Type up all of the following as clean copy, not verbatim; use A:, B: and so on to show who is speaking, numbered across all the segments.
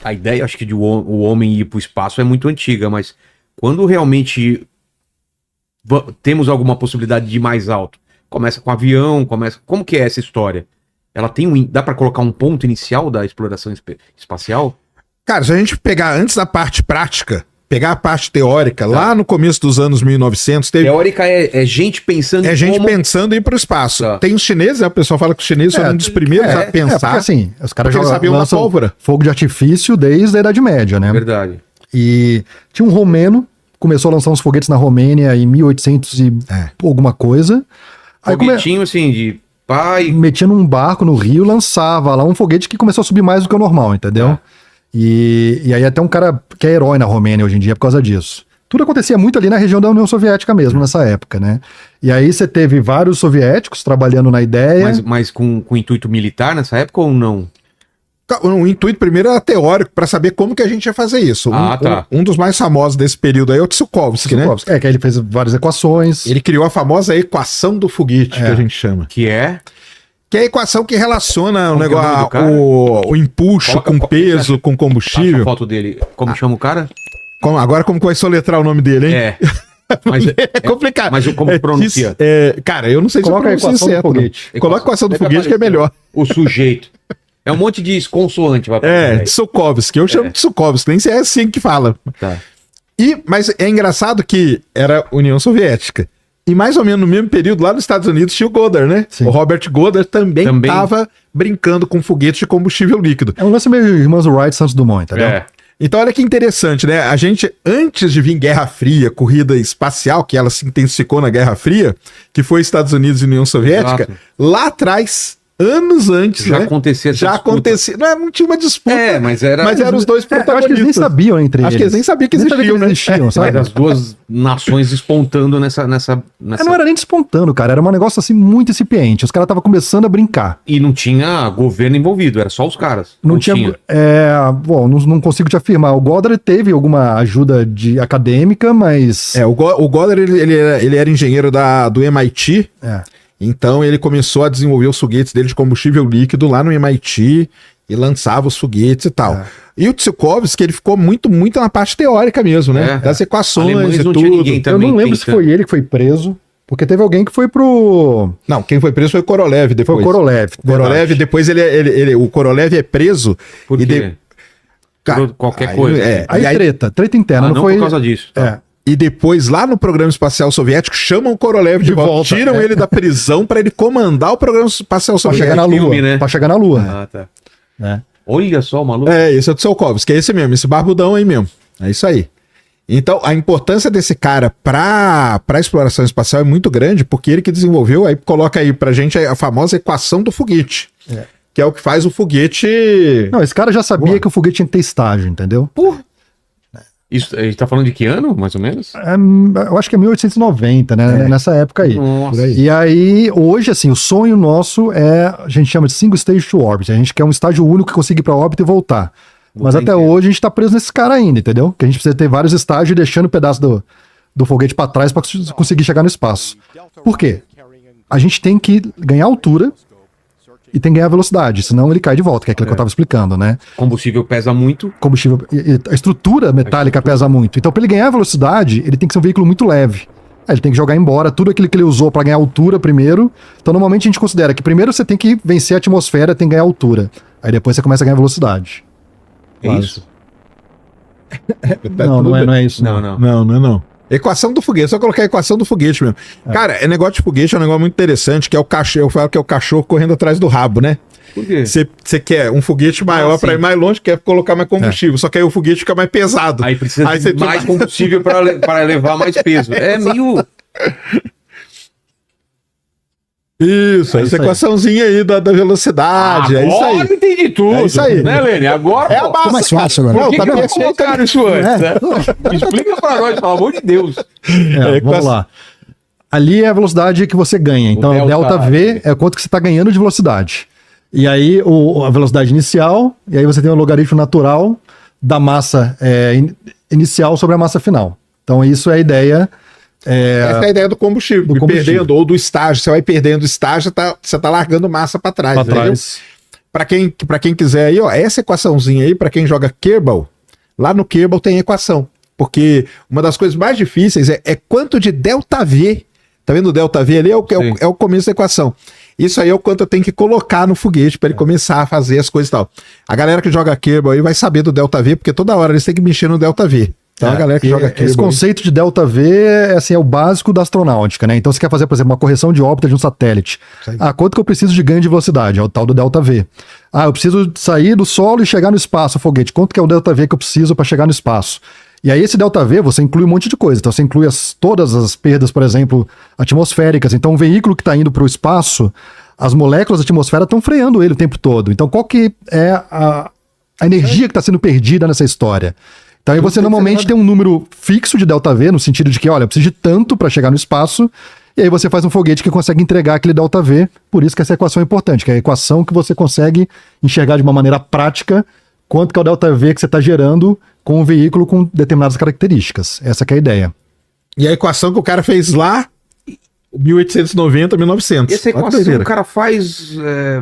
A: a ideia, acho que de o homem ir para o espaço é muito antiga, mas quando realmente temos alguma possibilidade de ir mais alto, começa com avião, como que é essa história? Ela tem dá para colocar um ponto inicial da exploração espacial?
B: Cara, se a gente pegar antes da parte prática, pegar a parte teórica, lá no começo dos anos 1900...
A: Teórica é gente pensando
B: pensando em ir para o espaço. Tá. Tem os chineses, né? O pessoal fala que os chineses foram um dos primeiros a pensar.
C: Porque assim, os caras
B: já sabiam da pólvora.
C: Fogo de artifício desde a Idade Média, né?
A: Verdade.
C: E tinha um romeno, começou a lançar uns foguetes na Romênia em 1800 e alguma coisa.
A: Foguetinho assim, de pai...
C: Metia num barco no rio, lançava lá um foguete que começou a subir mais do que o normal, entendeu? E aí até um cara que é herói na Romênia hoje em dia por causa disso. Tudo acontecia muito ali na região da União Soviética mesmo, nessa época, né? E aí você teve vários soviéticos trabalhando na ideia.
A: Mas com intuito militar nessa época ou não?
B: O intuito primeiro era teórico, para saber como que a gente ia fazer isso. Um dos mais famosos desse período aí é o Tsiolkovsky, né?
C: Que aí ele fez várias equações.
B: Ele criou a famosa equação do foguete, que a gente chama.
A: Que é
B: a equação que relaciona o empuxo com peso, com combustível.
A: Passa a foto dele. Como chama o cara?
B: Agora como que vai soletrar o nome dele, hein?
A: Mas
B: é complicado.
A: Mas como pronuncia?
B: Cara, eu não sei se
C: coloca a equação do foguete.
B: Coloca a equação do foguete que é melhor.
A: O sujeito. É um monte de consoante.
B: Tsiolkovsky. Eu chamo de Tsiolkovsky, nem sei se é assim que fala.
A: Tá.
B: Mas é engraçado que era União Soviética. E mais ou menos no mesmo período, lá nos Estados Unidos, tinha o Goddard, né? Sim. O Robert Goddard também estava brincando com foguetes de combustível líquido.
C: É um lance meio Irmãos Wright, Santos Dumont, entendeu?
B: Então olha que interessante, né? A gente, antes de vir Guerra Fria, corrida espacial, que ela se intensificou na Guerra Fria, que foi Estados Unidos e União Soviética, lá atrás... Anos antes,
A: já acontecia essa
B: disputa. Acontecia. Não tinha uma disputa.
A: Mas eram
B: os dois protagonistas.
C: Acho que eles nem sabiam entre eles.
B: Acho que eles nem sabiam que existiam,
C: sabe?
A: Mas as duas nações despontando nessa...
C: Não era nem despontando, cara. Era um negócio assim muito incipiente. Os caras estavam começando a brincar.
A: E não tinha governo envolvido, era só os caras.
C: Não tinha. Bom, não consigo te afirmar. O Goddard teve alguma ajuda acadêmica, mas...
B: O Goddard, ele era engenheiro do MIT. Então ele começou a desenvolver os foguetes dele de combustível líquido lá no MIT e lançava os foguetes e tal. E o Tsiolkovsky, ele ficou muito na parte teórica mesmo, né? Das equações e tudo.
C: Eu não lembro se foi ele que foi preso, porque teve alguém que foi pro...
B: Não, quem foi preso foi o Korolev depois.
C: Foi o Korolev.
B: Korolev, depois o Korolev é preso.
A: Por quê? Qualquer coisa.
C: Aí treta interna, não foi...
A: por causa disso.
B: E depois, lá no programa espacial soviético, chamam o Korolev de volta. Tiram ele da prisão para ele comandar o programa espacial soviético.
C: Pra chegar na Lua.
A: Tá. Olha só o maluco.
B: Esse é o Tsiolkovsky, é esse mesmo, esse barbudão aí mesmo. É isso aí. Então, a importância desse cara para a exploração espacial é muito grande, porque ele que desenvolveu, aí coloca aí pra gente a famosa equação do foguete. Que é o que faz o foguete...
C: Não, esse cara já sabia que o foguete tinha que ter estágio, entendeu?
A: Isso, a gente tá falando de que ano, mais ou menos?
C: Eu acho que é 1890, né? Nessa época aí.
A: Nossa.
C: Aí. E aí, hoje, assim, o sonho nosso a gente chama de single stage to orbit. A gente quer um estágio único que consiga ir pra órbita e voltar. Mas até hoje a gente tá preso nesse cara ainda, entendeu? Que a gente precisa ter vários estágios deixando um pedaço do foguete pra trás pra conseguir chegar no espaço. Por quê? A gente tem que ganhar altura e tem que ganhar velocidade, senão ele cai de volta, que é aquilo que eu tava explicando, né?
A: Combustível pesa muito.
C: A estrutura metálica pesa muito. Então, para ele ganhar velocidade, ele tem que ser um veículo muito leve. Ele tem que jogar embora tudo aquilo que ele usou para ganhar altura primeiro. Então, normalmente a gente considera que primeiro você tem que vencer a atmosfera, tem que ganhar altura. Aí depois você começa a ganhar velocidade.
A: Isso?
C: Não é isso.
B: Não. Equação do foguete, só colocar a equação do foguete mesmo. Cara, negócio de foguete é um negócio muito interessante, que é o cachorro, eu falo que é o cachorro correndo atrás do rabo, né?
A: Por quê?
B: Você quer um foguete maior para ir mais longe, quer colocar mais combustível, só que aí o foguete fica mais pesado.
A: Aí precisa de mais combustível para levar mais peso. É meio...
B: Isso, essa equaçãozinha aí da velocidade, é isso aí.
A: Agora eu entendi tudo.
B: É isso aí.
A: Né, Lene? Agora
B: é a massa.
C: Mais fácil agora.
A: Por que não colocaram isso antes? Né? Explica pra nós, pelo amor de Deus.
C: Vamos lá. Ali é a velocidade que você ganha. Então, o delta V é quanto que você está ganhando de velocidade. E aí, a velocidade inicial, e aí você tem o logaritmo natural da massa inicial sobre a massa final. Então, isso é a ideia...
B: Essa é a ideia do combustível, perdendo, ou do estágio. Você vai perdendo estágio, você tá largando massa para trás. Pra quem quiser aí, ó, essa equaçãozinha aí, pra quem joga Kerbal, lá no Kerbal tem equação. Porque uma das coisas mais difíceis é quanto de ΔV. Tá vendo o ΔV ali? É o começo da equação. Isso aí é o quanto eu tenho que colocar no foguete para ele começar a fazer as coisas e tal. A galera que joga Kerbal aí vai saber do ΔV, porque toda hora eles têm que mexer no ΔV. Então a galera que joga Kerbal...
C: Esse conceito de ΔV assim, é o básico da astronáutica, né? Então você quer fazer, por exemplo, uma correção de órbita de um satélite. Quanto que eu preciso de ganho de velocidade? É o tal do ΔV. Eu preciso sair do solo e chegar no espaço, o foguete. Quanto que é o ΔV que eu preciso para chegar no espaço? E aí esse ΔV, você inclui um monte de coisa. Então você inclui todas as perdas, por exemplo, atmosféricas. Então um veículo que está indo para o espaço, as moléculas da atmosfera estão freando ele o tempo todo. Então qual que é a energia que está sendo perdida nessa história? Então aí você normalmente tem um número fixo de ΔV, no sentido de que, olha, eu preciso de tanto para chegar no espaço, e aí você faz um foguete que consegue entregar aquele ΔV, por isso que essa equação é importante, que é a equação que você consegue enxergar de uma maneira prática quanto que é o ΔV que você está gerando com um veículo com determinadas características. Essa que é a ideia.
B: E a equação que o cara fez lá, 1890, 1900.
A: Essa equação que o cara faz...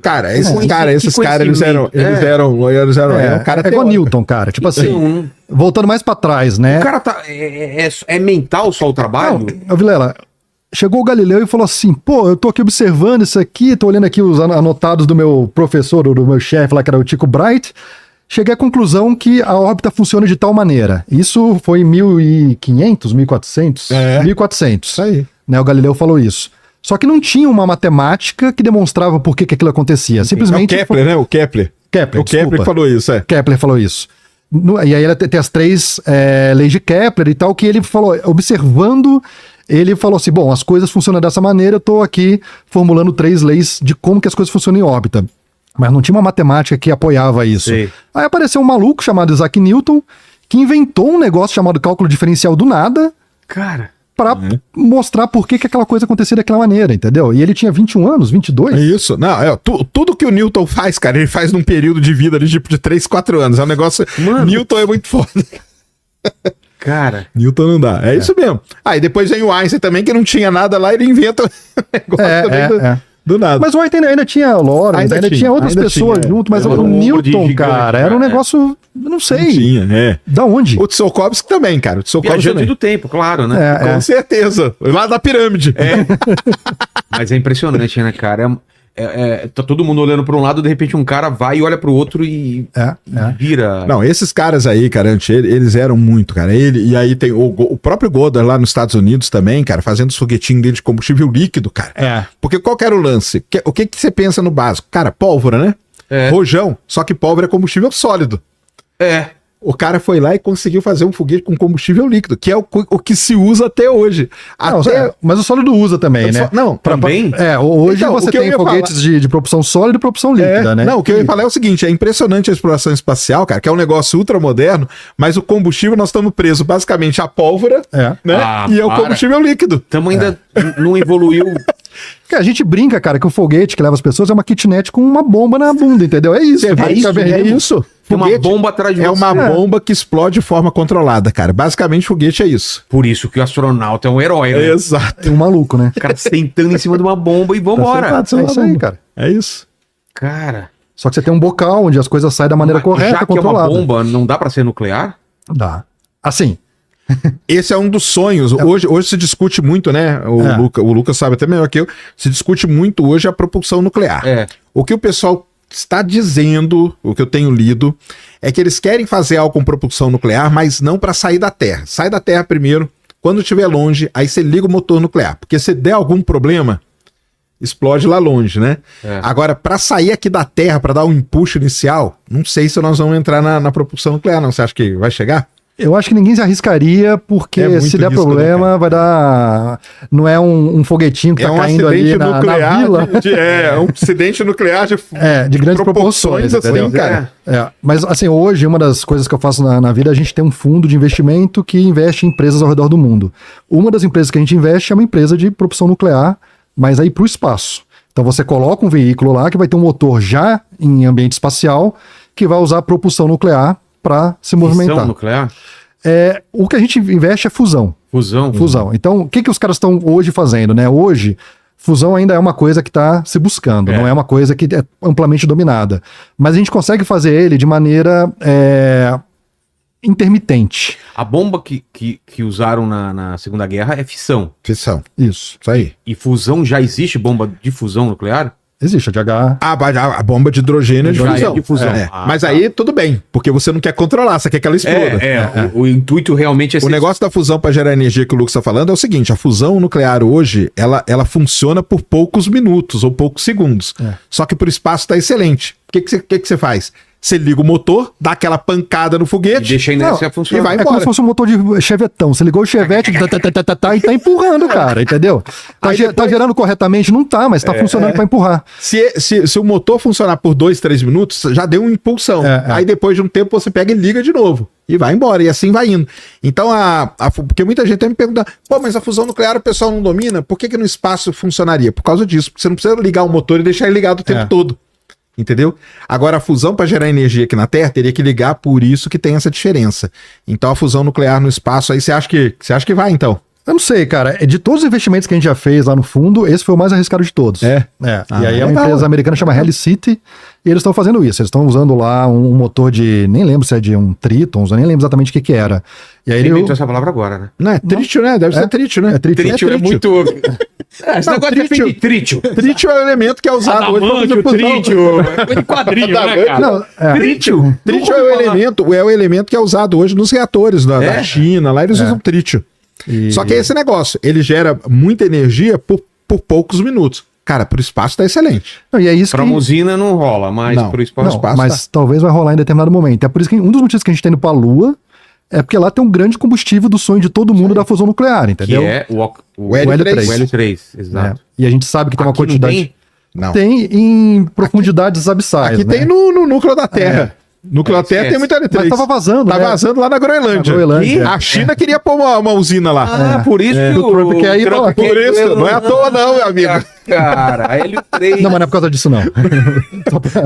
B: Cara, esses caras, eles eram... o cara
C: é igual Newton, cara. Tipo assim, voltando mais pra trás, né?
A: O cara tá... É mental só o trabalho?
C: Não, Vilela, chegou o Galileu e falou assim, pô, eu tô aqui observando isso aqui, tô olhando aqui os anotados do meu professor, do meu chefe lá, que era o Tycho Brahe, cheguei à conclusão que a órbita funciona de tal maneira. Isso foi em 1500, 1400? 1400.
B: Isso aí.
C: Né, o Galileu falou isso. Só que não tinha uma matemática que demonstrava por que aquilo acontecia. Simplesmente...
B: É o Kepler, né? O Kepler.
C: Kepler,
B: o Kepler falou isso,
C: Kepler falou isso. E aí tem as 3 leis de Kepler e tal, que ele falou, observando, ele falou assim, bom, as coisas funcionam dessa maneira, eu tô aqui formulando 3 leis de como que as coisas funcionam em órbita. Mas não tinha uma matemática que apoiava isso. Sim. Aí apareceu um maluco chamado Isaac Newton, que inventou um negócio chamado cálculo diferencial do nada.
A: Cara...
C: Pra mostrar por que aquela coisa acontecia daquela maneira, entendeu? E ele tinha 21 anos, 22.
B: É isso. Não, tudo que o Newton faz, cara, ele faz num período de vida ali, tipo de 3, 4 anos. É um negócio... Mano, Newton é muito foda.
A: Cara...
B: Newton não dá. É isso mesmo. Aí depois vem o Einstein também, que não tinha nada lá, ele inventa o negócio do nada.
C: Mas o Einstein ainda tinha Lawrence, ainda tinha outras pessoas junto, mas o Newton, cara, era um negócio... Eu não sei.
B: Não tinha,
C: Da onde?
B: O Tsiolkovsky também, cara. O Tsiolkovsky
A: Viajante do tempo, claro, né?
B: Com certeza. Lá da pirâmide.
A: Mas é impressionante, né, cara? Tá todo mundo olhando para um lado, de repente um cara vai e olha para o outro e vira...
B: Não, esses caras aí, cara, eles eram muito, cara. E aí tem o próprio Goddard lá nos Estados Unidos também, cara, fazendo os foguetinhos dele de combustível líquido, cara. Porque qual que era o lance? O que você pensa no básico? Cara, pólvora, né? Rojão, só que pólvora é combustível sólido. O cara foi lá e conseguiu fazer um foguete com combustível líquido, que é o que se usa até hoje.
C: Mas o sólido usa também, né?
B: Não,
A: também?
C: Hoje então, você tem foguetes de propulsão sólida e propulsão líquida, né?
B: Não, o que eu ia falar é o seguinte, é impressionante a exploração espacial, cara, que é um negócio ultramoderno, mas o combustível nós estamos presos basicamente à pólvora, né? E é o combustível líquido.
A: Estamos ainda não evoluiu...
C: A gente brinca, cara, que o foguete que leva as pessoas é uma kitnet com uma bomba na bunda, entendeu? É isso.
B: É isso.
A: Tem uma bomba atrás de você.
B: É uma bomba que explode de forma controlada, cara. Basicamente, foguete é isso.
A: Por isso que o astronauta é um herói, né?
B: Exato.
C: É um maluco, né?
A: O cara sentando em cima de uma bomba e vambora.
C: É isso aí, cara.
B: É isso.
A: Cara...
C: Só que você tem um bocal onde as coisas saem da maneira correta, controlada.
A: Já que é uma bomba, não dá pra ser nuclear?
C: Dá. Assim...
B: Esse é um dos sonhos. Hoje se discute muito, né? O Lucas sabe até melhor que eu. Se discute muito hoje a propulsão nuclear. O que o pessoal está dizendo, o que eu tenho lido, é que eles querem fazer algo com propulsão nuclear, mas não para sair da Terra. Sai da Terra primeiro, quando estiver longe, aí você liga o motor nuclear. Porque se der algum problema, explode lá longe, né? Agora, para sair aqui da Terra, para dar um empuxo inicial, não sei se nós vamos entrar na propulsão nuclear, não. Você acha que vai chegar?
C: Eu acho que ninguém se arriscaria, porque se der problema, né, vai dar... Não é um foguetinho que tá caindo ali na vila.
B: É um acidente nuclear
C: de grandes proporções, assim, cara. Mas, assim, hoje, uma das coisas que eu faço na vida, a gente tem um fundo de investimento que investe em empresas ao redor do mundo. Uma das empresas que a gente investe é uma empresa de propulsão nuclear, mas aí para o espaço. Então você coloca um veículo lá que vai ter um motor já em ambiente espacial que vai usar propulsão nuclear para se movimentar.
A: Fissão nuclear?
C: O que a gente investe é fusão.
A: Fusão.
C: Então, o que os caras estão hoje fazendo, né? Hoje, Fusão ainda é uma coisa que está se buscando, não é uma coisa que é amplamente dominada. Mas a gente consegue fazer ele de maneira intermitente.
A: A bomba que usaram na Segunda Guerra é fissão.
B: Fissão.
C: Isso.
B: Isso aí.
A: E fusão, já existe bomba de fusão nuclear?
C: Existe a de H.
B: A bomba de hidrogênio é de
A: Já
B: fusão.
A: é de fusão.
B: Mas aí tudo bem, porque você não quer controlar, você quer que ela exploda.
A: O intuito realmente é
B: O negócio da fusão para gerar energia que o Lucas está falando é o seguinte: a fusão nuclear hoje, ela funciona por poucos minutos ou poucos segundos. Só que por espaço está excelente. O que você faz? Você liga o motor, dá aquela pancada no foguete.
A: E deixa a inércia funcionar.
B: E vai
C: É como
B: embora.
C: se fosse um motor de chevetão. Você ligou o chevette e tá empurrando, cara, entendeu? Tá gerando corretamente? Não tá, mas tá funcionando para empurrar.
B: Se o motor funcionar por 2, 3 minutos, já deu uma impulsão. Aí depois de um tempo você pega e liga de novo. E vai embora, e assim vai indo. Então, porque muita gente até me pergunta, pô, mas a fusão nuclear o pessoal não domina, por que no espaço funcionaria? Por causa disso, porque você não precisa ligar o motor e deixar ele ligado o tempo todo. Entendeu? Agora, a fusão para gerar energia aqui na Terra teria que ligar, por isso que tem essa diferença. Então, a fusão nuclear no espaço, aí você acha que vai, então?
C: Eu não sei, cara. De todos os investimentos que a gente já fez lá no fundo, esse foi o mais arriscado de todos. E aí é uma empresa americana chamada Helicity, e eles estão fazendo isso. Eles estão usando lá um motor de... Nem lembro se é de um Tritons, eu nem lembro exatamente o que era. E aí
A: Ele inventou essa palavra agora, né?
B: Não, é trítio, né? Deve ser trítio, né?
C: É trítio.
A: Trítio é muito... Esse negócio é feito de trítio.
B: Trítio é o elemento que é usado hoje pra fazer fusão.
A: trítio. Coisa de quadrinho, né, cara?
C: Não,
B: Trítio. Trítio é o elemento que é usado hoje nos reatores da China. Lá eles usam trítio. Só que é esse negócio. Ele gera muita energia por poucos minutos. Cara, pro espaço tá excelente.
C: Não, e é isso
A: Pra uma usina não rola, mas pro espaço...
C: mas talvez vai rolar em determinado momento. É por isso que um dos motivos que a gente tá indo pra Lua é porque lá tem um grande combustível do sonho de todo mundo da fusão nuclear, entendeu?
A: Que é o
B: L3.
A: O L3, exato.
C: E a gente sabe que tem uma
A: Aqui não
C: quantidade...
B: Não.
C: Tem em profundidades abissais,
B: Aqui
C: né?
B: tem no núcleo da Terra. Núcleo da Terra tem muito L3.
C: Mas tava vazando,
B: Tá
C: né?
B: vazando lá na Groenlândia.
C: Na Groenlândia.
B: E a China queria pôr uma usina lá.
A: Por isso que o
C: porque aí
A: Trump
C: tá-
A: quer-
B: Por isso, não é à toa não, meu amigo.
A: Cara, a L3...
C: Não, mas não é por causa disso, não.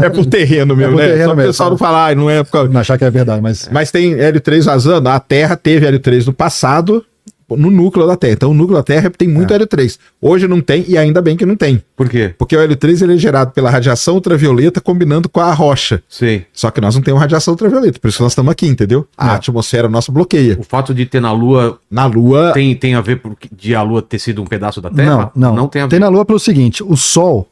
B: É por terreno mesmo,
C: por
B: né?
C: terreno
B: Só o
C: mesmo,
B: pessoal
C: só.
B: não falar, não é por causa...
C: Não achar que é verdade, mas...
B: Mas tem L3 vazando. A Terra teve L3 no passado, no núcleo da Terra. Então o núcleo da Terra tem muito L3. Hoje não tem, e ainda bem que não tem.
A: Por quê?
B: Porque o L3 ele é gerado pela radiação ultravioleta combinando com a rocha.
A: Sei.
B: Só que nós não temos radiação ultravioleta, por isso que nós estamos aqui, entendeu? A atmosfera nossa bloqueia.
A: O fato de ter na Lua
B: Na Lua,
A: tem a ver de a Lua ter sido um pedaço da Terra?
C: Não
A: tem a ver.
C: Tem na Lua pelo seguinte, o Sol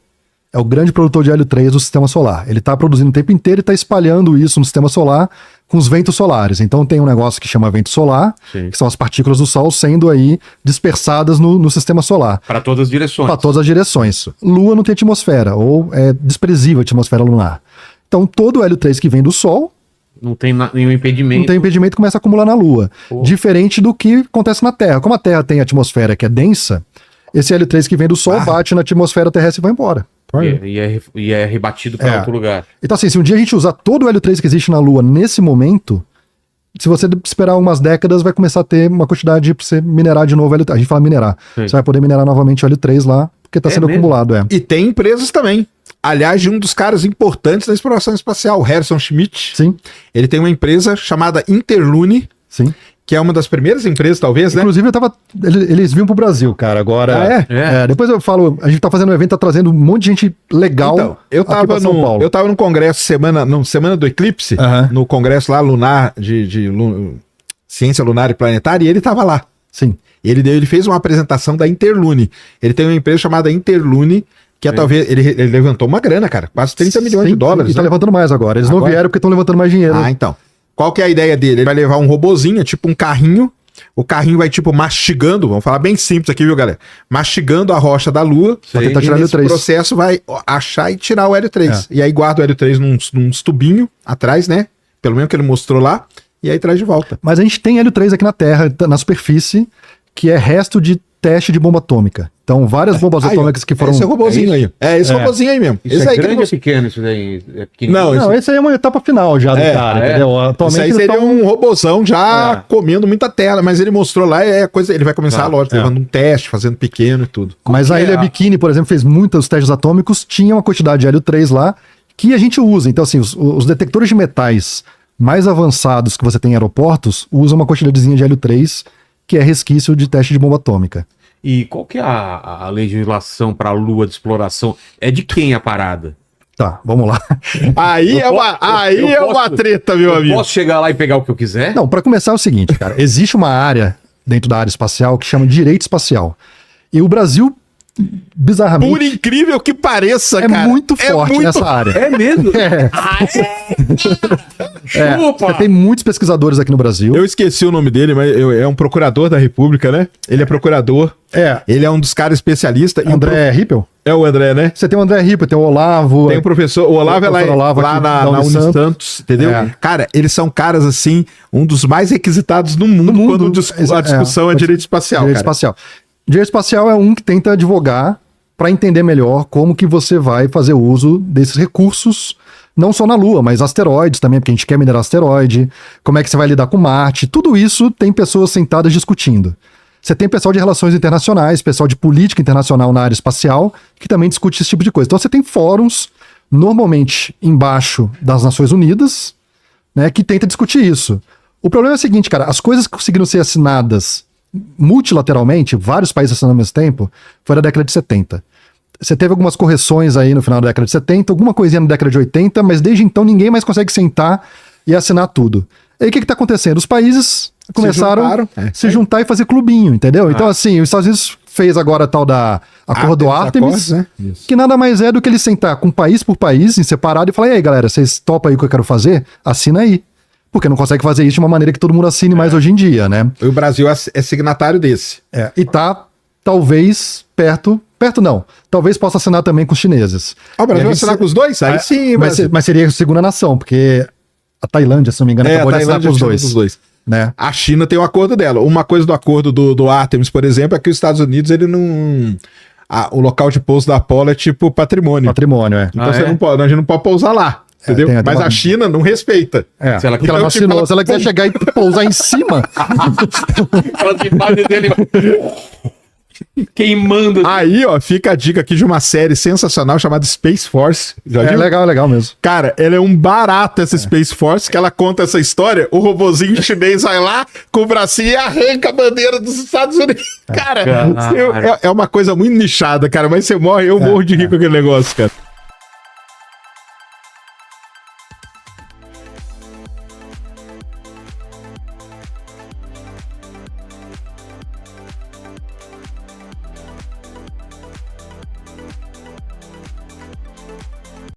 C: é o grande produtor de hélio 3 do sistema solar. Ele está produzindo o tempo inteiro e está espalhando isso no sistema solar com os ventos solares. Então tem um negócio que chama vento solar,
A: Sim.
C: que são as partículas do Sol sendo aí dispersadas no sistema solar.
A: Para todas as direções.
C: Para todas as direções. Lua não tem atmosfera, ou é desprezível a atmosfera lunar. Então todo o hélio 3 que vem do Sol
A: Não tem nenhum impedimento.
C: não tem impedimento, começa a acumular na Lua. Diferente do que acontece na Terra. Como a Terra tem atmosfera que é densa, esse hélio 3 que vem do Sol bate na atmosfera terrestre e vai embora.
A: E é rebatido para outro lugar.
C: Então, assim, se um dia a gente usar todo o hélio 3 que existe na Lua nesse momento, se você esperar umas décadas, vai começar a ter uma quantidade para você minerar de novo o hélio 3. A gente fala minerar.
A: Sim.
C: Você vai poder minerar novamente o hélio 3 lá, porque está sendo
A: mesmo?
C: acumulado.
B: e tem empresas também. Aliás, de um dos caras importantes da exploração espacial, o Harrison Schmitt.
C: Sim,
B: Ele tem uma empresa chamada Interlune,
C: sim.
B: que é uma das primeiras empresas, talvez, né?
C: Inclusive, eles vinham pro Brasil, cara. Agora. Depois eu falo, a gente tá fazendo um evento, tá trazendo um monte de gente legal.
B: Então, eu
C: aqui pra
B: tava,
C: São Paulo.
B: eu tava num congresso semana do eclipse, no congresso lá lunar de ciência lunar e planetária, e ele tava lá.
C: Sim.
B: Ele fez uma apresentação da Interlune. Ele tem uma empresa chamada Interlune, que é talvez. Ele levantou uma grana, cara, quase 30 milhões de dólares.
C: E tá
B: né?
C: levantando mais agora. Eles não
B: Agora?
C: vieram porque estão levantando mais dinheiro.
B: Ah, então. Qual que é a ideia dele? Ele vai levar um robozinho, tipo um carrinho. O carrinho vai, tipo, mastigando, vamos falar bem simples aqui, viu, galera? Mastigando a rocha da Lua.
C: Pra tentar
B: E
C: tirar o
B: nesse
C: Hélio 3.
B: processo vai achar e tirar o Hélio 3. E aí guarda o Hélio 3 num tubinho atrás, né? Pelo menos que ele mostrou lá. E aí traz de volta.
C: Mas a gente tem hélio 3 aqui na Terra, na superfície, que é resto de teste de bomba atômica. Então, várias bombas
B: Aí,
C: atômicas que foram.
B: Esse robozinho aí. esse robozinho aí mesmo.
A: Isso
B: esse
A: é
B: aí que
A: grande
B: ele
A: ou pequeno isso daí? É pequenininho?
B: Não,
C: Não, esse aí é uma etapa final já do cara, entendeu?
B: Isso
C: Atualmente
B: aí
C: eles
B: seria
C: tão-
B: um robozão já comendo muita tela, mas ele mostrou lá, coisa, ele vai começar, lógico, levando um teste, fazendo pequeno e tudo.
C: Mas a Ilha Bikini, por exemplo, fez muitos testes atômicos, tinha uma quantidade de hélio 3 lá, que a gente usa. Então, assim, os detectores de metais mais avançados que você tem em aeroportos usam uma quantidadezinha de hélio 3, que é resquício de teste de bomba atômica.
A: E qual que é a legislação para a lua de exploração? É de quem a parada?
C: Tá, vamos lá.
B: Aí
A: Eu
B: é uma
A: posso-
B: treta, meu amigo.
A: Posso chegar lá e pegar o que eu quiser?
C: Não, para começar é o seguinte, cara. Existe uma área dentro da área espacial que chama direito espacial. E o Brasil, bizarramente,
B: Por incrível que pareça,
C: é
B: cara.
C: muito forte nessa área.
A: É mesmo?
C: É,
A: Chupa!
C: você tem muitos pesquisadores aqui no Brasil.
B: Eu esqueci o nome dele, mas é um procurador da República, né? Ele é procurador. Ele é um dos caras especialistas. E
C: André Rippel?
B: É o André, né?
C: Você tem o André Rippel, tem o Olavo.
B: Tem o professor, o Olavo é lá,
C: professor Olavo
B: lá
C: aqui
B: na
C: da
B: Unisantos, entendeu?
C: É.
B: Cara, eles são caras, assim, um dos mais requisitados no mundo, quando a discussão é direito espacial,
C: Direito
B: cara.
C: espacial. Direito espacial é um que tenta advogar para entender melhor como que você vai fazer uso desses recursos, não só na Lua, mas asteroides também, porque a gente quer minerar asteroide, como é que você vai lidar com Marte, tudo isso tem pessoas sentadas discutindo. Você tem pessoal de relações internacionais, pessoal de política internacional na área espacial, que também discute esse tipo de coisa. Então você tem fóruns, normalmente embaixo das Nações Unidas, né, que tenta discutir isso. O problema é o seguinte, cara, as coisas que conseguiram ser assinadas multilateralmente, vários países assinando ao mesmo tempo, foi na década de 70. Você teve algumas correções aí no final da década de 70, alguma coisinha na década de 80, mas desde então ninguém mais consegue sentar e assinar tudo. E aí o que está acontecendo? Os países começaram a se juntar e fazer clubinho, entendeu? Então assim, os Estados Unidos fez agora a tal da Acordo Artemis,
B: né?
C: que nada mais é do que ele sentar com país por país, em separado, e falar, e aí galera, vocês topam aí o que eu quero fazer? Assina aí. Porque não consegue fazer isso de uma maneira que todo mundo assine mais hoje em dia, né?
B: E o Brasil é signatário desse.
C: E tá, talvez, perto não, talvez possa assinar também com os chineses.
B: Ah, o Brasil
C: E a
B: vai
C: gente
B: assinar com os dois? Aí sim, Brasil.
C: mas seria a segunda nação, porque a Tailândia, se não me engano, acabou de assinar com os dois. Né?
B: A China tem um acordo dela. Uma coisa do acordo do Artemis, por exemplo, é que os Estados Unidos, ele não... o local de pouso da Apollo é tipo patrimônio.
C: Patrimônio, é.
B: Então você não pode, a gente não pode pousar lá. Entendeu?
C: tem
B: Mas a China não respeita.
C: Se ela,
B: Então,
C: não assinou, se ela quiser chegar e pousar em cima.
A: Aquelas imagens dele queimando.
B: Aí, ó, fica a dica aqui de uma série sensacional chamada Space Force. Já viu?
C: Legal mesmo.
B: Cara, ela é um barato, essa Space Force, que ela conta essa história, o robozinho chinês vai lá com o bracinho e arranca a bandeira dos Estados Unidos. Cara, é uma coisa muito nichada, cara, mas você morre, eu morro de rir com aquele negócio, cara.